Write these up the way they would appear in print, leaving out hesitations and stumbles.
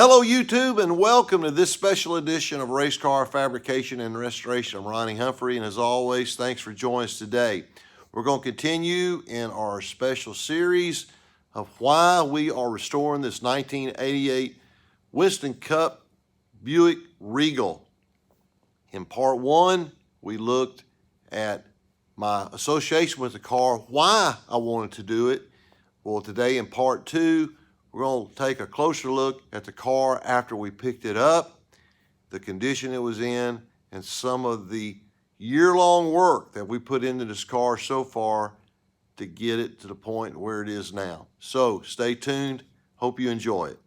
Hello, YouTube, and welcome to this special edition of Race Car Fabrication and Restoration. I'm Ronnie Humphrey, and as always, thanks for joining us today. We're going to continue in our special series of why we are restoring this 1988 Winston Cup Buick Regal. In part one, we looked at my association with the car, why I wanted to do it. Well, today in part two, we're going to take a closer look at the car after we picked it up, the condition it was in, and some of the year-long work that we put into this car so far to get it to the point where it is now. So stay tuned. Hope you enjoy it.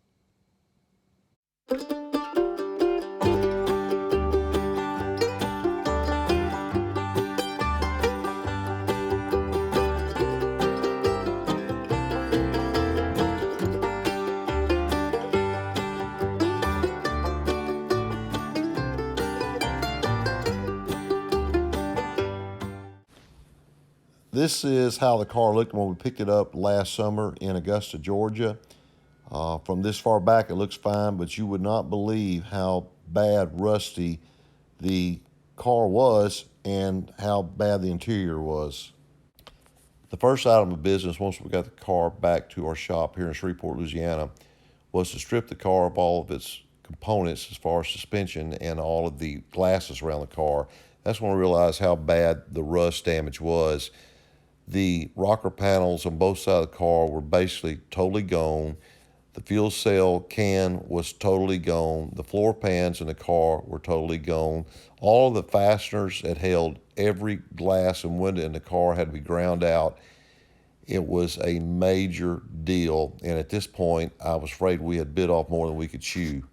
This is how the car looked when we picked it up last summer in Augusta, Georgia. From this far back, it looks fine, but you would not believe how bad rusty the car was and how bad the interior was. The first item of business, once we got the car back to our shop here in Shreveport, Louisiana, was to strip the car of all of its components as far as suspension and all of the glasses around the car. That's when we realized how bad the rust damage was. The rocker panels on both sides of the car were basically totally gone. The fuel cell can was totally gone. The floor pans in the car were totally gone. All of the fasteners that held every glass and window in the car had to be ground out. It was a major deal, and at this point, I was afraid we had bit off more than we could chew.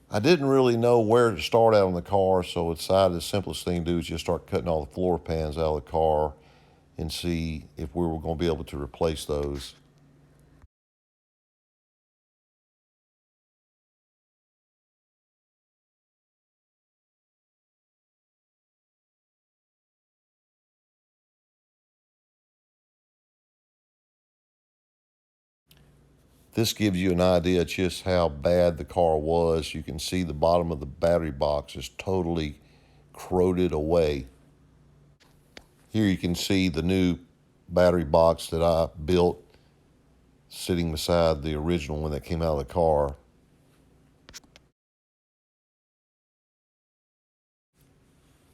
I didn't really know where to start out on the car, so I decided the simplest thing to do is just start cutting all the floor pans out of the car and see if we were going to be able to replace those. This gives you an idea just how bad the car was. You can see the bottom of the battery box is totally corroded away. Here you can see the new battery box that I built sitting beside the original one that came out of the car.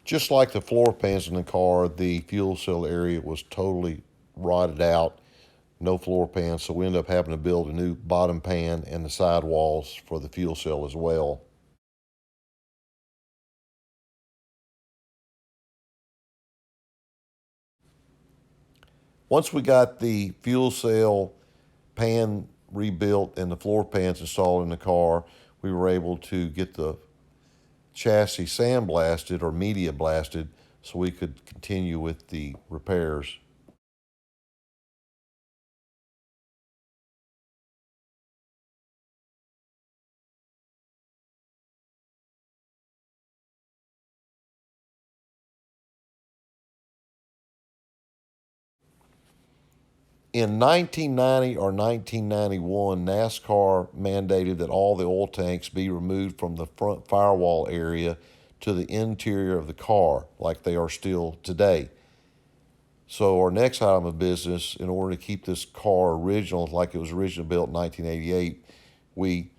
Just like the floor pans in the car, the fuel cell area was totally rotted out, no floor pans, so we ended up having to build a new bottom pan and the sidewalls for the fuel cell as well. Once we got the fuel cell pan rebuilt and the floor pans installed in the car, we were able to get the chassis sandblasted or media blasted so we could continue with the repairs. In 1990 or 1991, NASCAR mandated that all the oil tanks be removed from the front firewall area to the interior of the car, like they are still today. So our next item of business, in order to keep this car original, like it was originally built in 1988, we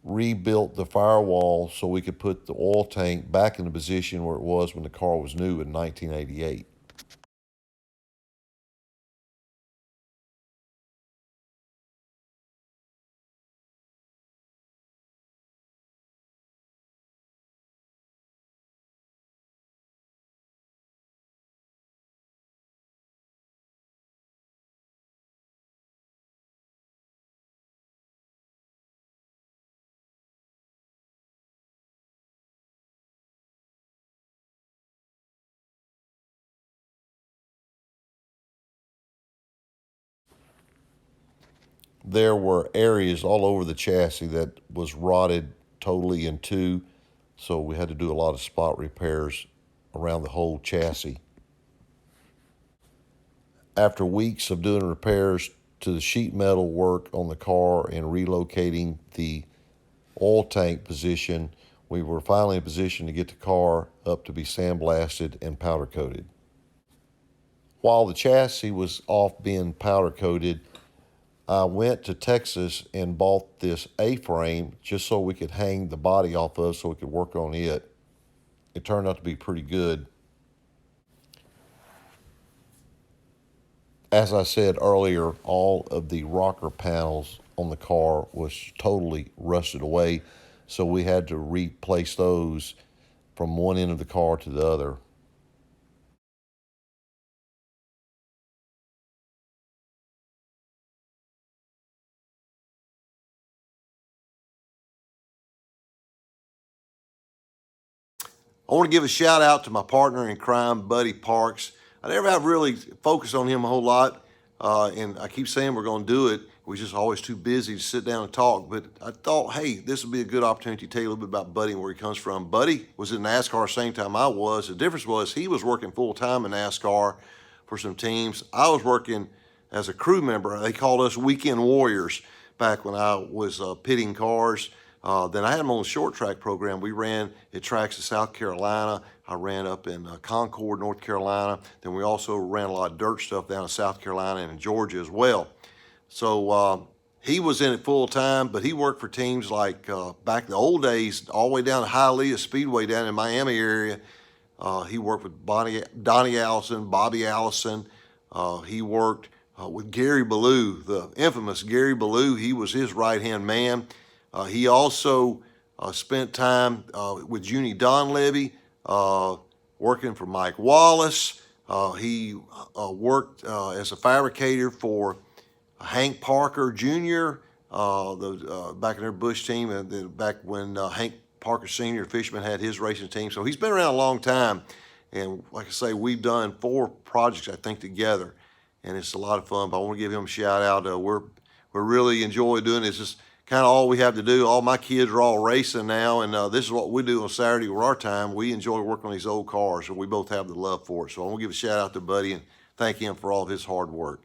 rebuilt the firewall so we could put the oil tank back in the position where it was when the car was new in 1988. there were areas all over the chassis that was rotted totally in two, so we had to do a lot of spot repairs around the whole chassis. After weeks of doing repairs to the sheet metal work on the car and relocating the oil tank position, we were finally in a position to get the car up to be sandblasted and powder coated. While the chassis was off being powder coated, I went to Texas and bought this A-frame just so we could hang the body off of so we could work on it. It turned out to be pretty good. As I said earlier, all of the rocker panels on the car was totally rusted away, so we had to replace those from one end of the car to the other. I want to give a shout out to my partner in crime, Buddy Parks. I never have really focused on him a whole lot, and I keep saying we're going to do it. We're just always too busy to sit down and talk. But I thought, hey, this would be a good opportunity to tell you a little bit about Buddy and where he comes from. Buddy was in NASCAR the same time I was. The difference was he was working full time in NASCAR for some teams. I was working as a crew member. They called us weekend warriors back when I was pitting cars. Then I had him on the short track program. We ran at tracks in South Carolina. I ran up in Concord, North Carolina. Then we also ran a lot of dirt stuff down in South Carolina and in Georgia as well. So he was in it full time, but he worked for teams like back in the old days, all the way down to Hialeah Speedway down in Miami area. He worked with Donnie Allison, Bobby Allison. He worked with Gary Ballou, the infamous Gary Ballou. He was his right-hand man. He also spent time with Junie Donlevy, working for Mike Wallace. He worked as a fabricator for Hank Parker Jr., back in their Bush team, and then back when Hank Parker Sr., Fishman, had his racing team. So he's been around a long time. And like I say, we've done 4 projects, I think, together. And it's a lot of fun, but I want to give him a shout out. We're really enjoy doing this. It's kind of all we have to do. All my kids are all racing now, and this is what we do on Saturday with our time. We enjoy working on these old cars, and we both have the love for it. So I want to give a shout out to Buddy and thank him for all of his hard work.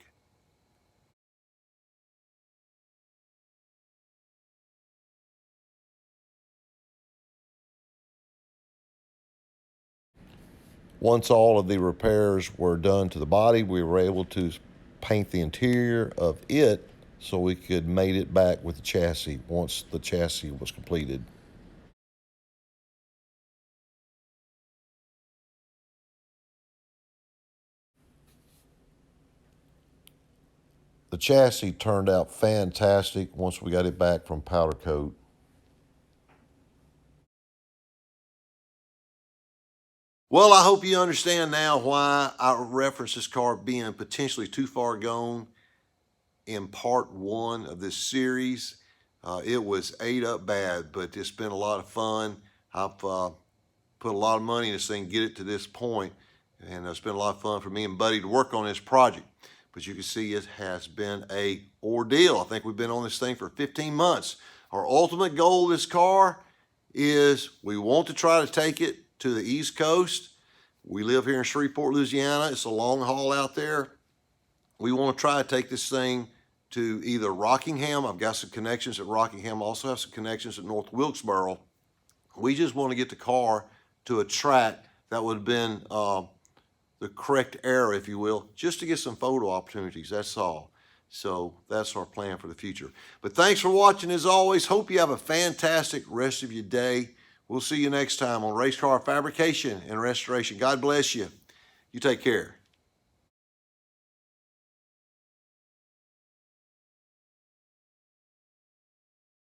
Once all of the repairs were done to the body, we were able to paint the interior of it so we could mate it back with the chassis once the chassis was completed. The chassis turned out fantastic once we got it back from powder coat. Well, I hope you understand now why I reference this car being potentially too far gone in part 1 of this series. It was ate up bad, but it's been a lot of fun. I've put a lot of money in this thing, get it to this point, and it's been a lot of fun for me and Buddy to work on this project. But you can see it has been a ordeal. I think we've been on this thing for 15 months. Our ultimate goal of this car is we want to try to take it to the East Coast. We live here in Shreveport, Louisiana. It's a long haul out there. We want to try to take this thing to either Rockingham. I've got some connections at Rockingham. I also have some connections at North Wilkesboro. We just want to get the car to a track that would have been the correct era, if you will, just to get some photo opportunities. That's all. So that's our plan for the future. But thanks for watching as always. Hope you have a fantastic rest of your day. We'll see you next time on Race Car Fabrication and Restoration. God bless you. You take care.